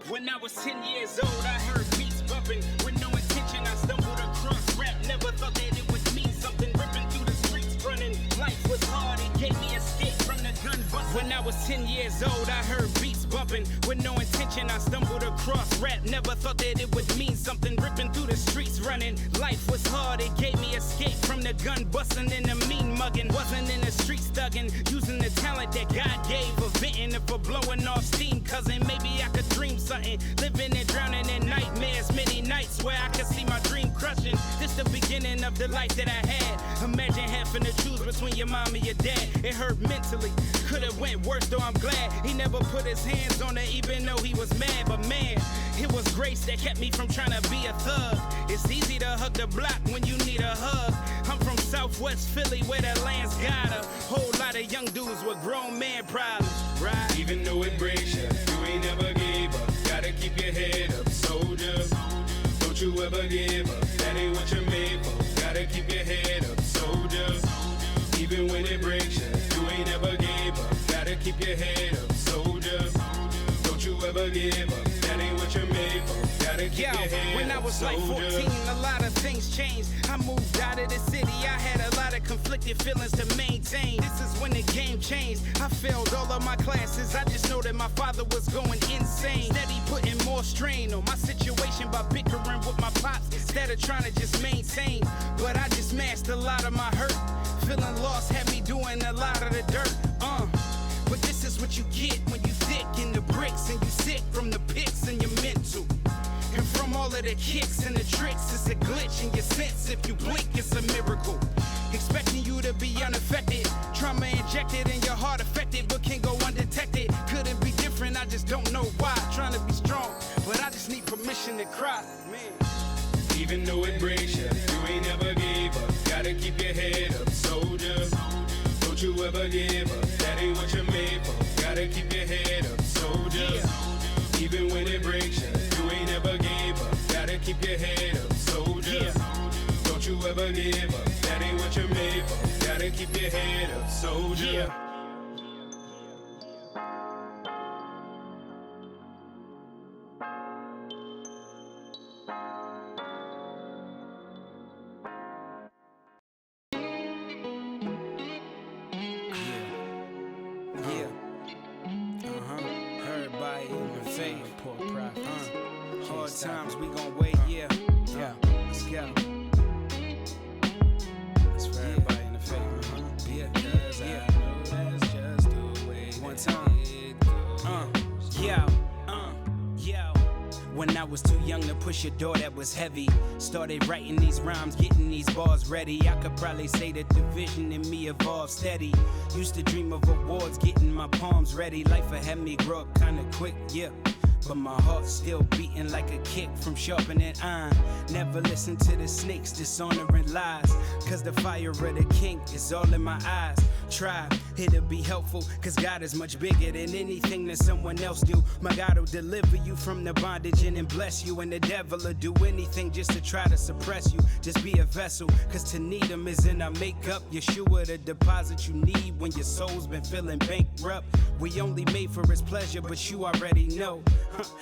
When I was 10 years old, I heard beats bumping. With no intention, I stumbled across rap. Never thought that it would mean something. Ripping through the streets, running. Life was hard, it gave me escape from the gun bust. When I was 10 years old, I heard beats bumping. With no intention, I stumbled across rap. Never thought that it would mean something. Ripping through the streets, running. Life was hard, it gave me escape from the gun busting and the mean mugging. Wasn't in the streets thugging, using the talent that God gave. For venting and for blowing off steam, cousin. Maybe I could dream something. Living and drowning in nightmares. Many nights where I could see my dream crushing. This the beginning of the life that I had. Imagine having to choose between your mom and your dad. It hurt mentally, could've went worse, though I'm glad he never put his hands on it, even though he was mad. But man, it was grace that kept me from trying to be a thug. It's easy to hug the block when you need a hug. I'm from Southwest Philly, where the land's got a whole lot of young dudes with grown man problems, right? Even though it breaks you, you ain't never gave up. Gotta keep your head up, soldier. Don't you ever give up, that ain't what you're made for. Gotta keep your head up, soldier. Even when it breaks you, you ain't never gave up. Gotta keep your head up, soldier. Don't you ever give up, that ain't what you're made for. Gotta keep your head when I was soldier. like 14, a lot of things changed. I moved out of the city, I had a lot of conflicted feelings to maintain. This is when the game changed. I failed all of my classes, I just know that my father was going insane. Steady putting more strain on my situation by bickering with my pops instead of trying to just maintain. But I just masked a lot of my hurt. Feeling lost had me doing a lot of the dirt. But this is what you get when you thick in the bricks and you sick from the pics and your mental. And from all of the kicks and the tricks, it's a glitch in your sense. If you blink, it's a miracle. Expecting you to be unaffected, trauma injected and your heart affected, but can't go undetected. Couldn't be different, I just don't know why. Trying to be strong, but I just need permission to cry, man. Even though it breaks you, you ain't never gave up. Gotta keep your head up, soldier. Don't you ever give up, that ain't what you're made for. Gotta keep your head up, soldier. Even when it breaks you, you ain't never gave up. Gotta keep your head up, soldier. Don't you ever give up, that ain't what you're made for. Gotta keep your head up, soldier. Hard times, we gon' wait, yeah. Let's go. That's for everybody in the faith, yeah. Cause I know that's just the way one time. Yo. When I was too young to push a door that was heavy, started writing these rhymes, getting these bars ready. I could probably say that the vision in me evolved steady. Used to dream of awards, getting my palms ready. Life had me grow up kinda quick, yeah. But my heart's still beating like a kick from sharpening iron. Never listen to the snakes, dishonoring lies. Cause the fire of the king is all in my eyes. Try, it'll be helpful, cause God is much bigger than anything that someone else do. My God will deliver you from the bondage and then bless you. And the devil will do anything just to try to suppress you. Just be a vessel, cause to need him is in our makeup. Yeshua, the deposit you need when your soul's been feeling bankrupt. We only made for his pleasure, but you already know.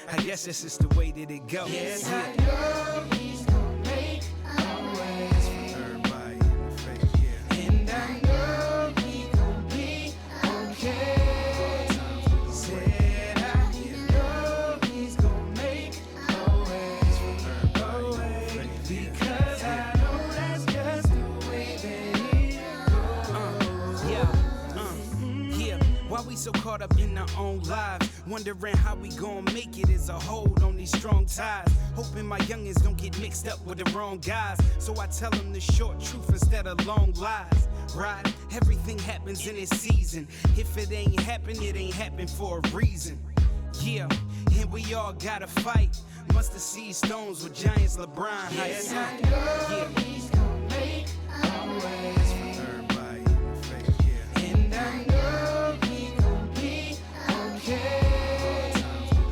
I guess this is the way that it goes. Yes, I know he's gonna make a way. Everybody in the faith, yeah. And I know he gon' be okay. Said I know he's gonna make a way. Because I know that's just the way that it goes. Why we so caught up in our own lives? Wondering how we gon' make it as a hold on these strong ties. Hoping my youngins don't get mixed up with the wrong guys. So I tell them the short truth instead of long lies. Right? Everything happens in its season. If it ain't happen, it ain't happen for a reason. Yeah, and we all gotta fight. Must've seized stones with giants LeBron. Yes, I know he's gonna make a way. Everybody in the faith, yeah. And I know he gon' be okay.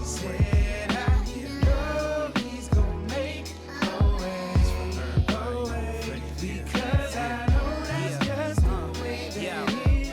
Said I know he's gonna make a way. Because I know that's just the way that it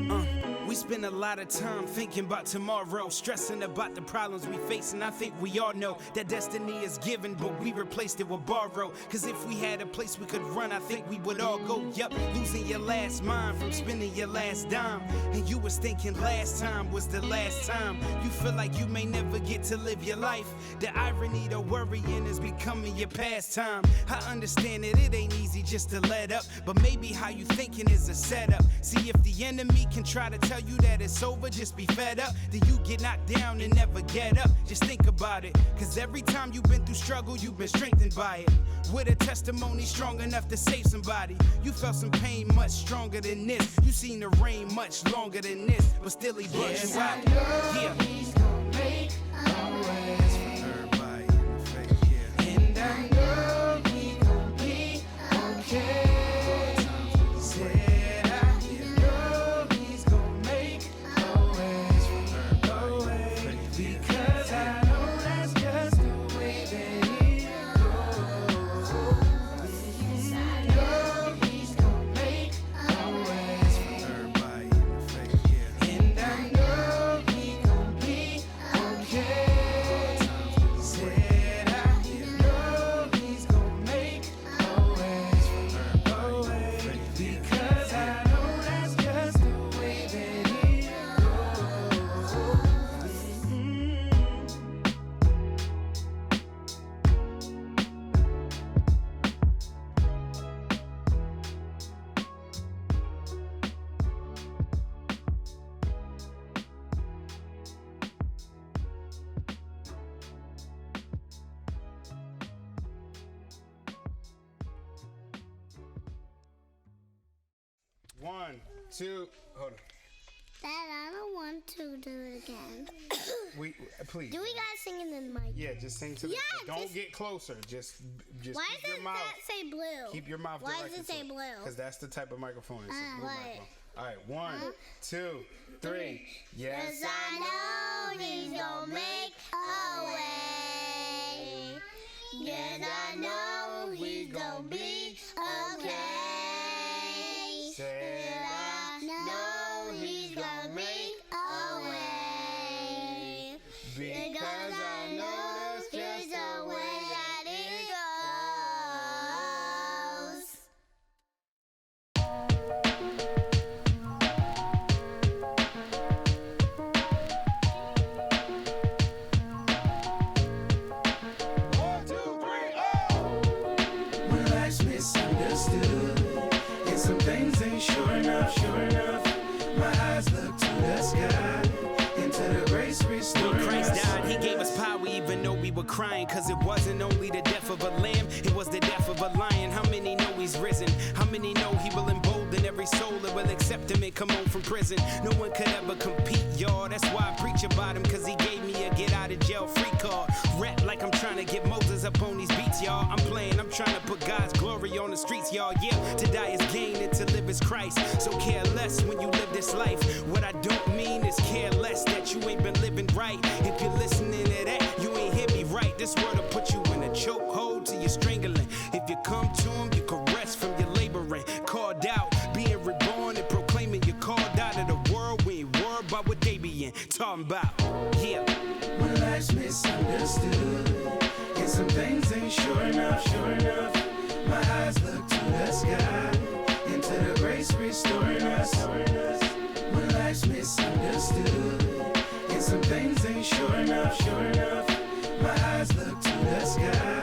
goes. We spend a a lot of time thinking about tomorrow, stressing about the problems we face, and I think we all know that destiny is given, but we replaced it with borrow. Cause if we had a place we could run, I think we would all go. Yup, losing your last mind from spending your last dime, and you was thinking last time was the last time. You feel like you may never get to live your life. The irony, the worrying is becoming your pastime. I understand that it ain't easy just to let up, but maybe how you thinking is a setup. See, if the enemy can try to tell you that it's over, just be fed up, then you get knocked down and never get up. Just think about it, cause every time you've been through struggle, you've been strengthened by it. With a testimony strong enough to save somebody. You felt some pain much stronger than this. You seen the rain much longer than this, but still he brought you out. Yeah. He's gonna make a way. Everybody in the face, yeah. And I know he gonna be okay. One, two, hold on. Dad, I don't want to do it again. Please. Do we gotta sing in the mic? Yeah, just sing to the. Don't get closer. Just Why keep does your mouth. that say blue? Keep your mouth. Why does it say blue? Because that's the type of microphone. It's a blue what? microphone. All right, one, two, three. Yes, I know he's gonna make a way. Yes, I know he's gonna be okay. I know he's gonna make a way. Because I know that's just the way that it goes. One, two, three, oh! When life's misunderstood and some things ain't sure enough, my eyes look to the sky, into the grace restored. When Christ died, he gave us power even though we were crying. Cause it wasn't only the death of a lamb, it was the death of a lion. How many know he's risen? How many know he will embolden every soul that will accept him and come home from prison? No one could ever compete, y'all. That's why I preach about him, cause he gave me a get out of jail free card. Rap like I'm trying to get Moses up on these beats, y'all. I'm trying to put God's glory on the streets, y'all. Yeah, to die is gain and to live is Christ. So care less when you live this life. What I don't mean is care less that you ain't been living right. If you're listening to that, you ain't hear me right. This word will put you in a chokehold till you're strangling. If you come to him, you can rest from your laboring. Called out, being reborn and proclaiming you're called out of the world. We ain't worried about what they be in. Talking about, yeah. When life's misunderstood and some things ain't sure enough, my eyes look to the sky, into the grace restoring us. When life's misunderstood and some things ain't sure enough, my eyes look to the sky,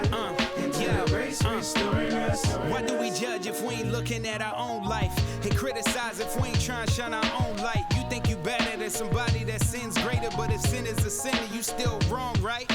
into the grace restoring us. Why do we judge if we ain't looking at our own life, and criticize if we ain't trying to shine our own light? You think you better than somebody that sins greater, but if sin is a sinner, you still wrong, right?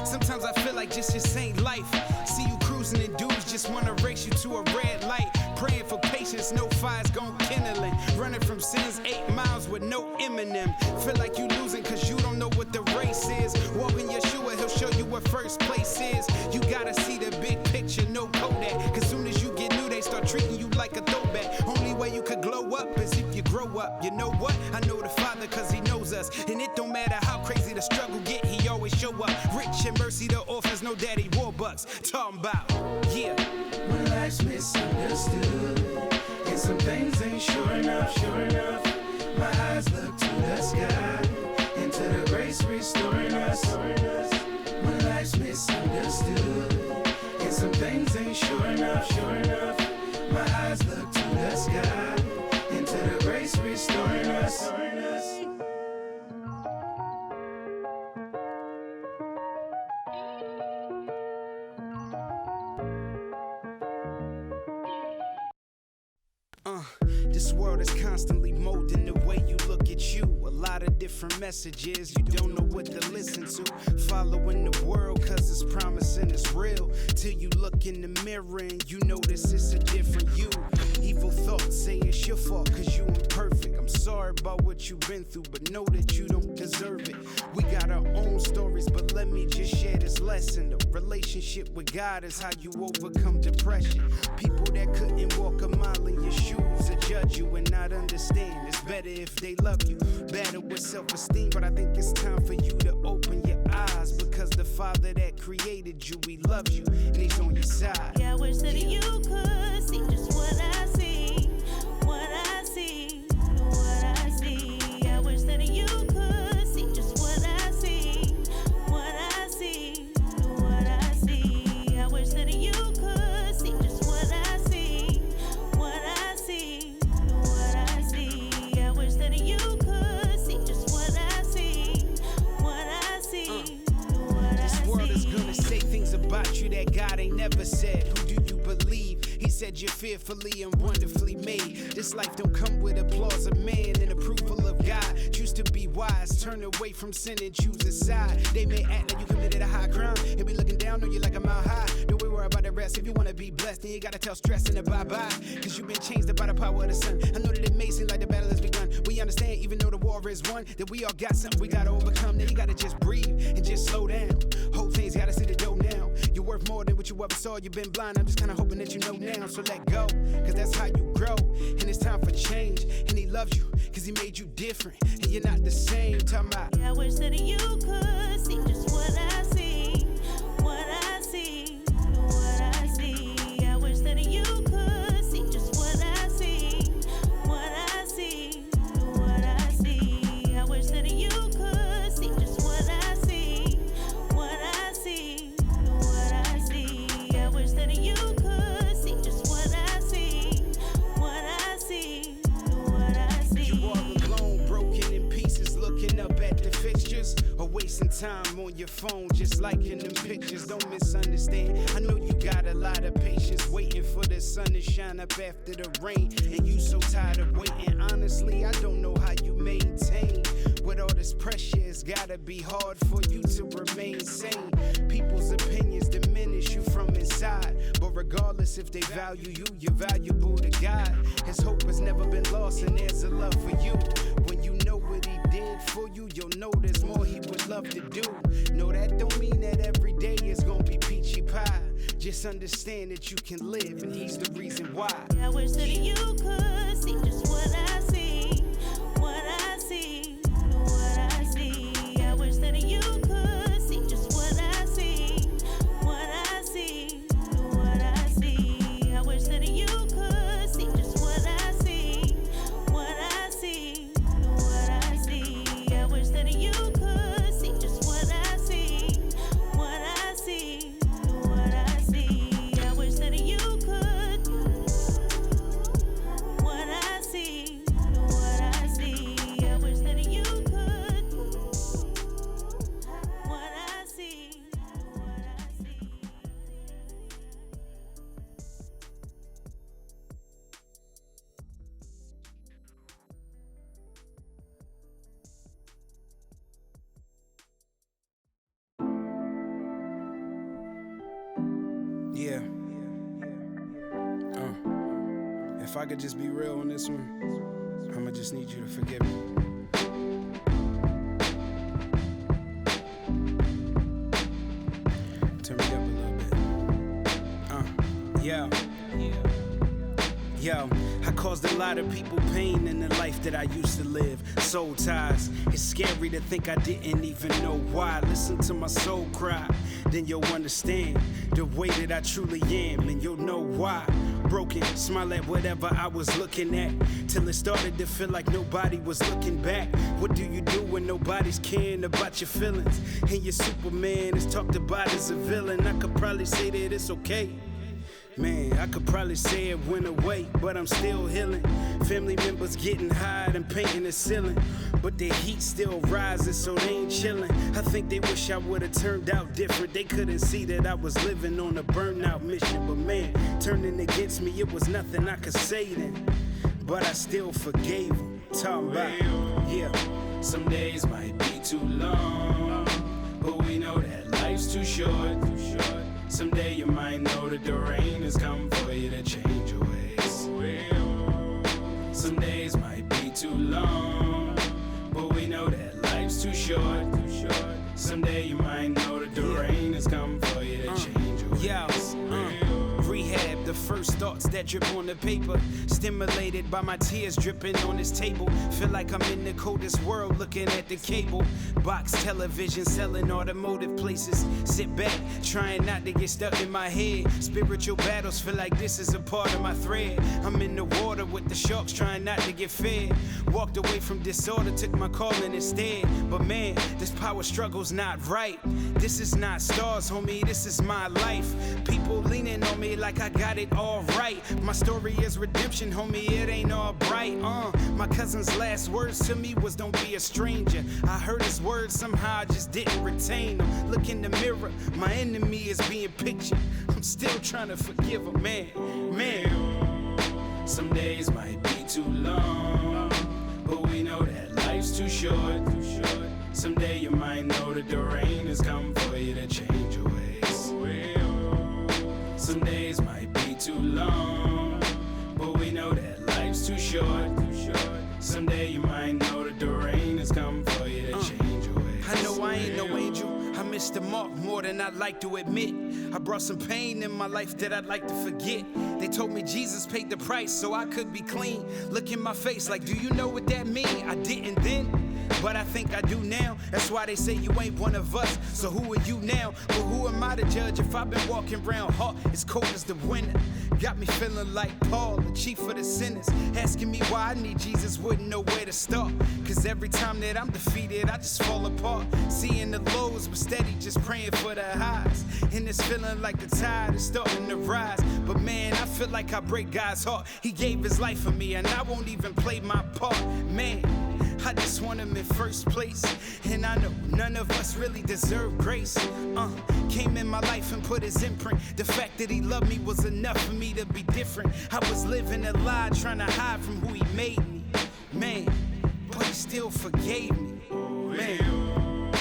Sometimes I feel like just ain't life. See you cruising and dudes just wanna race you to a red light. Praying for patience, no fire's gon' kindling. Running from sins 8 miles with no Eminem. Feel like you losing cause you don't know what the race is. Walking Yeshua, he'll show you what first place is. You gotta see the big picture, no Kodak. Cause soon as you get new, they start treating you like a throwback. Only way you could glow up is if you grow up. You know what? I know the Father cause he knows us. And it don't matter how crazy the struggle get, he always show up. Rich and mercy to orphans, no daddy Warbucks. Talking about, yeah. When life's misunderstood and some things ain't sure enough, My eyes look to the sky, into the grace restoring us. When life's misunderstood, and some things ain't sure enough. My eyes look to the sky, into the grace restoring us. This world is constantly molding the way you look at you. A lot of different messages, you don't know what to listen to. Following the world cause it's promising it's real, till you look in the mirror and you notice it's a different you. Evil thoughts say it's your fault cause you imperfect. I'm sorry about what you've been through, but know that you don't deserve it. We got our own stories, but let me just share this lesson. The relationship with God is how you overcome depression. People that couldn't walk a mile in your shoes or judge you and not understand. It's better if they love you. Better with self-esteem, but I think it's time for you to open your eyes, because the Father that created you, He loves you and He's on your side. Yeah, I wish that you could see just what I see, what I see, what I see. I wish that you could see just what I see, what I see, what I see. I wish that you could see just what I see, what I see, what I see. I wish that you could see just what I see, what I see, what I see. This world is gonna say things about you that God ain't never said. Who do you believe? He said you're fearfully and wonderfully made. This life don't come with applause of man and approval of God. Choose to be wise, turn away from sin and choose a side. They may act like you committed a high crime and be looking down on you like a mile high. Don't worry about the rest. If you wanna be blessed, then you gotta tell stress and a bye-bye, cause you've been changed by the power of the sun. I know that it may seem like the battle has begun. We understand even though the war is won, that we all got something we gotta overcome. Now you gotta just breathe and just slow down. Whole things gotta see the dough now. You're worth more than what you ever saw. You've been blind, I'm just kinda hoping that you know now. So let go, cause that's how you grow. And it's time for change. And He loves you, cause He made you different. And you're not the same. Talking about, I wish that you could see just what I see, what I see, what I see. I wish that you could see just what I see, what I see, what I see. I wish that you could see just what I see, what I see, what I see. I wish that you could see just what I see, what I see, what I see. you all alone, broken in pieces, looking up at the fixtures, or wasting time on your phone, just liking them pictures. Don't misunderstand, I know you got a lot of patience, waiting for the sun to shine up after the rain, and you so tired of waiting. Honestly, I don't know how you maintain with all this pressure. It's gotta be hard for you to remain sane. People's opinions diminish you from inside, but regardless if they value you, you're valuable to God. His hope has never been lost, and there's a love for you. When you know what He did for you, you'll know there's more He would love to do. No, that don't mean that every day is gonna be peachy pie. Just understand that you can live, and He's the reason why. I wish that you could see just what I see, what I see, what I see. I wish that you could see just what I see, what I see, what I see. I wish that you could see just what I see, what I see, what I see. I wish that you could see just what I see, what I see, what I see. I wish that you could, what I see, what I see. I wish that you could, what I see, what I see. Yeah. If I could just be real on this one, I'ma just need you to forgive me. Turn me up a little bit. Yo, I caused a lot of people pain in the life that I used to live. Soul ties, it's scary to think I didn't even know why. Listen to my soul cry, then you'll understand the way that I truly am, and you'll know why. broken, smile at whatever I was looking at, till it started to feel like nobody was looking back. What do you do when nobody's caring about your feelings? And your Superman is talked about as a villain. I could probably say that it's okay. Man, I could probably say it went away, but I'm still healing. Family members getting hired and painting the ceiling, but the heat still rises, so they ain't chilling. I think they wish I would've turned out different. They couldn't see that I was living on a burnout mission, but man, turning against me, it was nothing I could say then. But I still forgave them. Talking about, yeah. Some days might be too long, but we know that life's too short. Someday you might know that the rain has come for you to change your ways. Some days might be too long, but we know that life's too short. Someday you might know that the rain has come for you to change your ways. Rehab, the first thoughts that drip on the paper, stimulated by my tears dripping on this table. Feel like I'm in the coldest world looking at the cable box television, selling automotive places. Sit back, trying not to get stuck in my head. Spiritual battles feel like this is a part of my thread. I'm in the water with the sharks, trying not to get fed. Walked away from disorder, took my calling instead. But man, this power struggle's not right. This is not stars, homie, this is my life. People leaning on me like I got it all right. My story is redemption, homie, it ain't all bright. My cousin's last words to me was don't be a stranger. I heard his words, somehow I just didn't retain them. Look in the mirror, my enemy is being pictured. I'm still trying to forgive him, man. Some days might be too long, but we know that life's too short. Someday you might know that the rain has come for you to change your ways. Some days might be too long, but we know that life's too short. Someday you might know that the rain has come for you to change your ways. I know I ain't no angel. I missed the mark more than I'd like to admit. I brought some pain in my life that I'd like to forget. They told me Jesus paid the price so I could be clean. Look in my face like, do you know what that mean? I didn't then, but I think I do now. That's why they say you ain't one of us. So who are you now? But who am I to judge if I've been walking around hot as cold as the winter? Got me feeling like Paul, the chief of the sinners. Asking me why I need Jesus, wouldn't know where to start. Cause every time that I'm defeated, I just fall apart. Seeing the lows, but steady just praying for the highs. And it's feeling like the tide is starting to rise. But man, I feel like I break God's heart. He gave his life for me and I won't even play my part. Man, I just want him in first place. And I know none of us really deserve grace. Came in my life and put his imprint. The fact that he loved me was enough for me to be different. I was living a lie trying to hide from who he made me. Man, but he still forgave me. Man.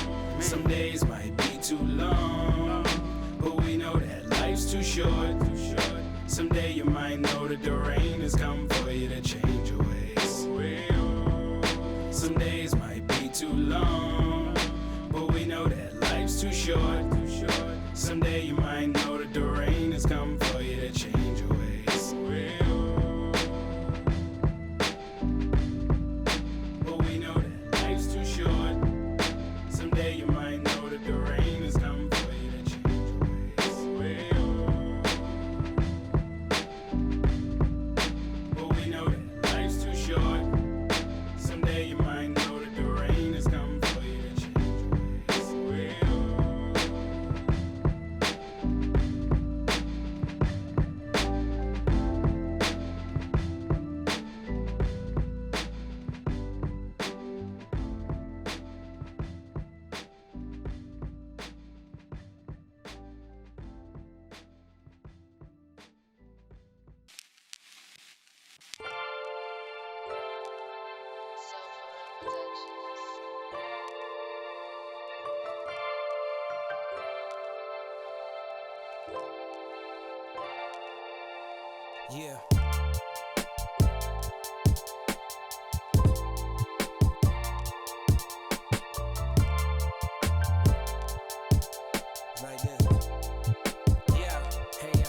Some days might be too long, but we know that life's too short. Someday you might know that the rain has come for you to change your ways. Some days might be too long, but we know that life's too short. Someday you might know that the rain has come for you to change your ways. But we know that life's too short. Someday you might know that the rain has come for you to change your ways. But we know that life's too short. Someday you might know that the rain has come for you to change your ways. Yeah. Right there. Yeah, hey,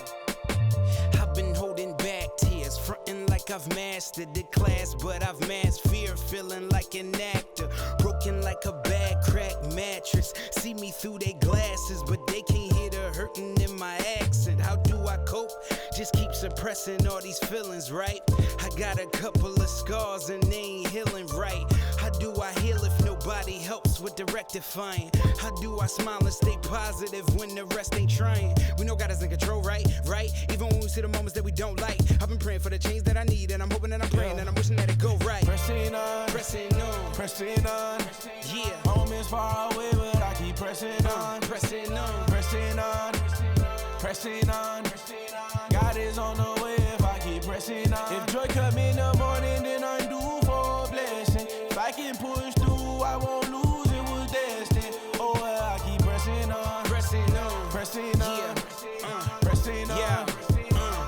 I've been holding back tears, fronting like I've mastered the class, but I've masked fear, feeling like an actor, broken like a bad cracked mattress. See me through their glasses, but they can't hear the hurting in my accent. How do I cope? just keep suppressing all these feelings, right? I got a couple of scars and they ain't healing right. How do I heal if nobody helps with the rectifying? How do I smile and stay positive when the rest ain't trying? We know God is in control, right? Right? Even when we see the moments that we don't like. I've been praying for the change that I need, and I'm hoping and I'm praying and I'm wishing that it go right. Pressing on, Pressing on, pressing on. yeah. Moments far away, but I keep pressing on, Pressing on, pressing on, pressing on. God is on the way if I keep pressing on. If joy come in the morning, then I'm due for a blessing. If I can push through, I won't lose, it was destined. Oh, well, I keep pressing on, pressing on, pressing on, yeah. pressing on, Yeah.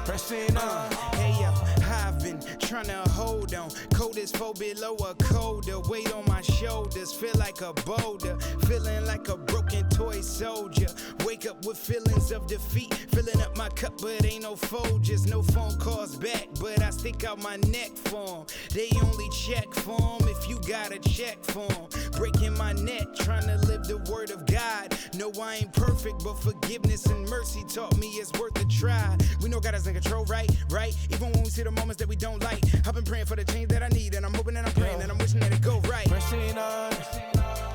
pressing on. Hey yo, I've been trying to hold on. Coldest foe below a colder. Weight on my shoulders, feel like a boulder. Feeling like a broken toy soldier. Wake up with feelings of defeat. Filling up my cup, but ain't no Folgers. No phone calls back, but I stick out my neck for 'em. They only check for 'em if you got a check for 'em. Breaking my neck, trying to live the word of God. No, I ain't perfect, but forgiveness and mercy taught me it's worth a try. We know God is in control, right? Right? Even when we see the moments that we don't like. I've been praying for the change that I need, and I'm hoping and I'm praying and I'm wishing that it go right. Pressing on,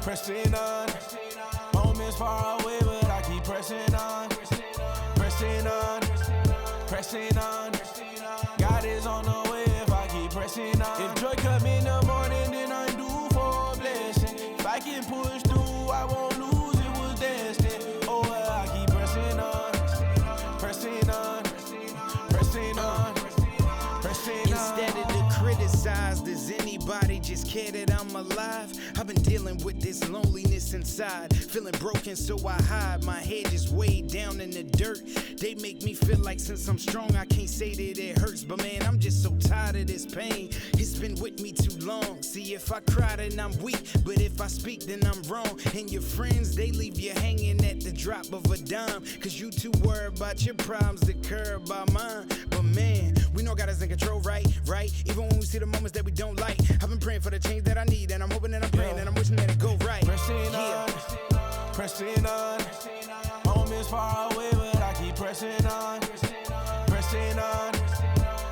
pressing on. Moments far away, but I keep pressing on, pressing on, pressing on. God is on the way if I keep pressing on. If joy come in the morning, then I'm due for a blessing. If I can push through, I won't lose, it was destined. Oh, well, I keep pressing on, pressing on, pressing on, pressing on. Instead of to criticize, does anybody just care that I'm alive? I've been dealing with this loneliness inside. Feeling broken, so I hide. My head just way down in the dirt. They make me feel like since I'm strong, I can't say that it hurts. But man, I'm just so tired of this pain. It's been with me too long. See, if I cry, then I'm weak. But if I speak, then I'm wrong. And your friends, they leave you hanging at the drop of a dime. Cause you too worried about your problems that care about mine. But man, we know God is in control, right? Right? Even when we see the moments that we don't like. I've been praying for the change that I need, and I'm hoping and I'm praying and I'm wishing that it go right. Pressing on, pressing on. Moments far away, but I keep pressing on, pressing on,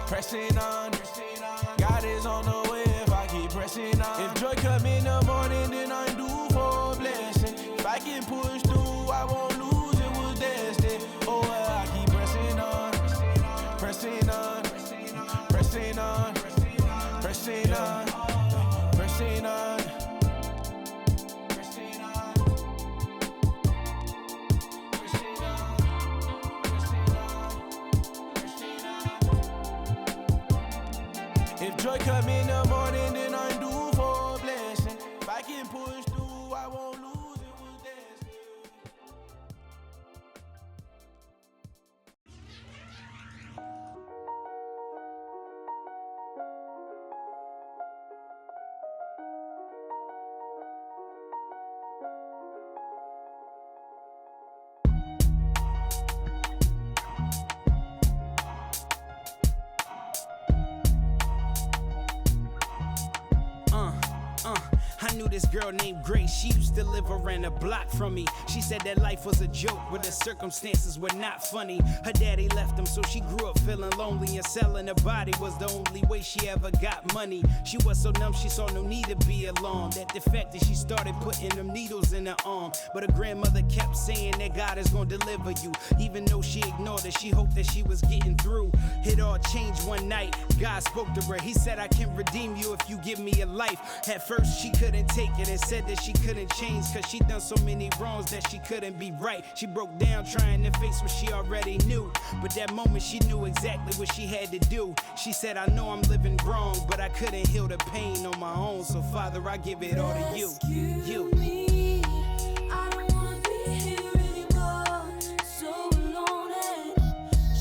pressing on. God is on the way if I keep pressing on. If joy come in the morning, then I'm due for a blessing. If I can push through, I won't lose, it was destined. Oh, well, I keep pressing on, pressing on, pressing on, pressing on, pressing on. If joy come in the morning, then I'm due for a blessing. If I can push through, I won't lose, it was destined. I knew this girl named Grace. She used to live around a block from me. She said that life was a joke, but the circumstances were not funny. Her daddy left him, so she grew up feeling lonely, and selling her body was the only way she ever got money. She was so numb, she saw no need to be alarmed at the fact that she started putting them needles in her arm. But her grandmother kept saying that God is gonna deliver you. Even though she ignored it, she hoped that she was getting through. It all changed one night. God spoke to her. He said, I can redeem you if you give me a life. At first she couldn't take it and said that she couldn't change, cause she done so many wrongs that she couldn't be right. She broke down trying to face what she already knew, but that moment she knew exactly what she had to do. She said, I know I'm living wrong, but I couldn't heal the pain on my own, so Father, I give it all to you. You. Me. I don't wanna be here anymore. So alone, and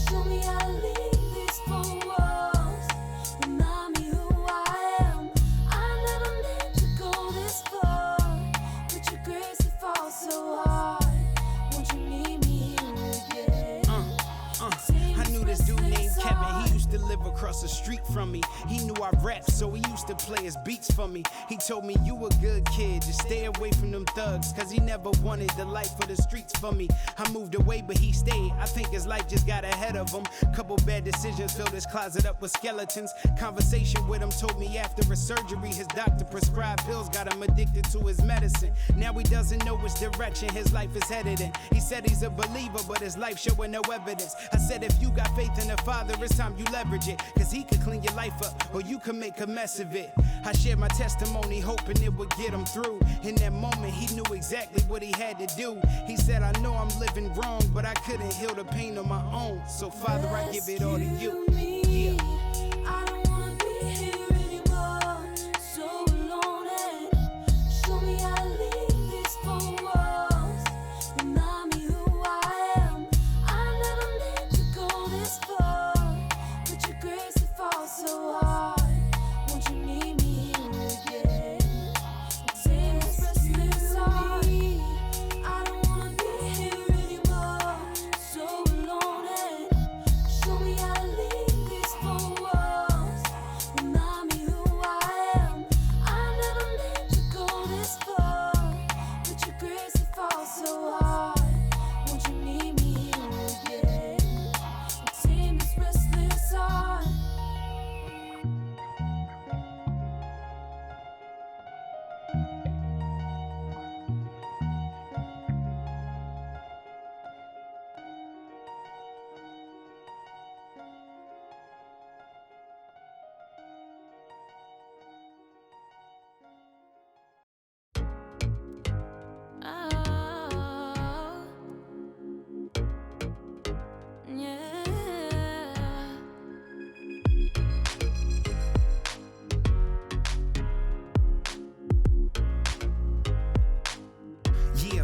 show me how to leave these four walls. Remind me who I am. I never meant to go this far, but your grace it falls so hard. Won't you meet me here again? I knew this dude named Kevin. He used used to live across the street from me. He knew I rap, so he used to play his beats for me. He told me, you a good kid, just stay away from them thugs, cause he never wanted the life of the streets for me. I moved away, but he stayed. I think his life just got ahead of him. Couple bad decisions filled his closet up with skeletons. Conversation with him told me after a surgery, his doctor prescribed pills got him addicted to his medicine. Now he doesn't know which direction his life is headed in. He said he's a believer, but his life showing no evidence. I said if you got faith in the Father, it's time you leverage it, cause he could clean your life up, or you could make a mess of it. I shared my testimony, hoping it would get him through. In that moment, he knew exactly what he had to do. He said, I know I'm living wrong, but I couldn't heal the pain on my own. So Father, I give it all to you. Yeah. I don't wanna be here anymore, so alone, and show me how to leave these four walls. Remind me who I am. I never meant to go this far, but your grace it falls so hard. Won't you meet me here again? Same restless heart. I don't wanna be here anymore, so alone, and show me how to leave these four walls. Remind me who I am. I never meant to go this far, but your grace it falls so hard. Won't you meet me here again? Same this restless heart. Oh, yeah. Yeah,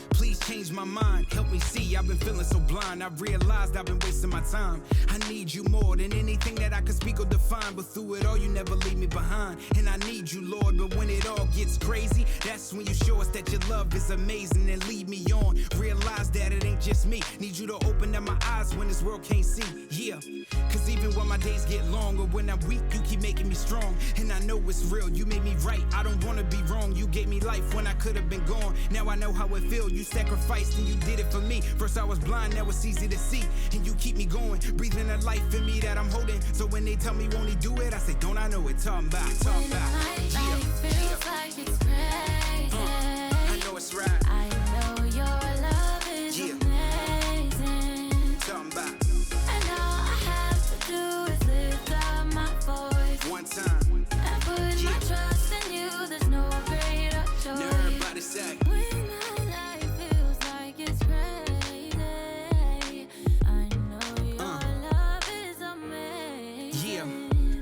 please change my mind, help me see. I've been feeling so blind, I realized I've been wasting my time. I need you more than anything that I could speak or define, but through it all you never leave me behind. And I need you, Lord, but when it all gets crazy, that's when you show us that your love is amazing and lead me on. Realize that it ain't just me, need you to open up my eyes when this world can't see. Yeah, cause even when my days get long or when I'm weak, you keep making me strong. And I know it's real, you made me right, I don't wanna be wrong. You gave me life when I could've been gone. Now I know how it feels, you sacrificed and you did it for me. First I was blind, now it's easy to see. And you keep me going, breathing a life in me that I'm holding. So when they tell me won't he do it, I say don't I know it, talking about. When the night feels like it's crazy, I know it's right. I know your love is amazing. Talking about. And all I have to do is lift up my voice One time. and put my trust in you. There's no greater joy. Now everybody say. When my life feels like it's crazy, I know your love is amazing. Yeah,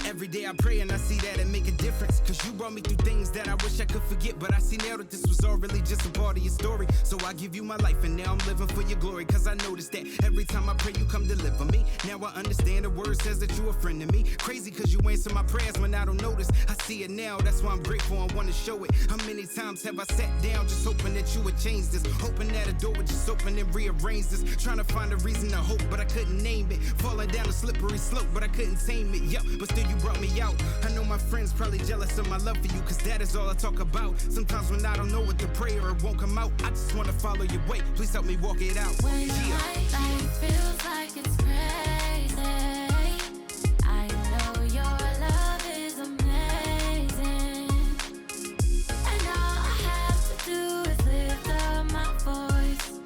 every day I pray and I see that it make a difference. Cause you brought me through things that I wish I could forget. But I see now that this was all really just a part of your story. So I give you my life and now I'm living for your glory. Cause I noticed that every time I pray you come deliver me. Now I understand the word says that you a friend to me. Crazy cause you answer my prayers when I don't notice. I see it now, that's why I'm grateful and wanna show it. How many times have I sat down just hoping that you would change this? Hoping that a door would just open and rearrange this. Trying to find a reason to hope but I couldn't name it. Falling down a slippery slope but I couldn't tame it. Yup, but still you brought me out. I know my friends probably jealous of my love for you, cause that is all I talk about. Sometimes when I don't know what to pray or it won't come out, I just wanna follow your way. Please help me walk it out. When my life feels like it's crazy, I know your love is amazing. And all I have to do is lift up my voice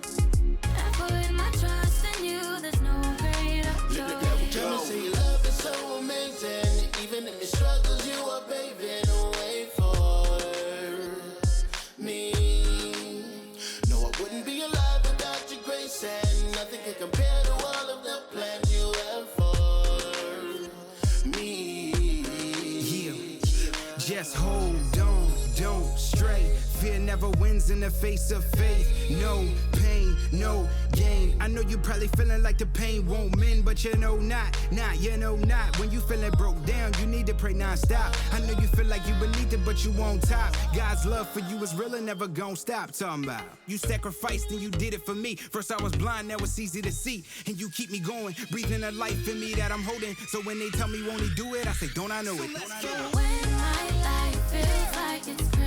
and put my trust in you. There's no greater joy. Tell me, say your love is so amazing. Even in the struggles, you are paving the way for me. No, I wouldn't be alive without your grace, and nothing can compare to all of Just hold on, don't stray. Fear never wins in the face of faith. No pain, no gain. I know you probably feeling like the pain won't mend, but you know not, you know not. When you feeling broke down, you need to pray non-stop. I know you feel like you beneath it, but you on top. God's love for you is real and never gon' stop. Talking about you sacrificed and you did it for me. First I was blind, now it's easy to see. And you keep me going, breathing a life in me that I'm holding. So when they tell me won't he do it, I say don't I know it. When my life feels like it's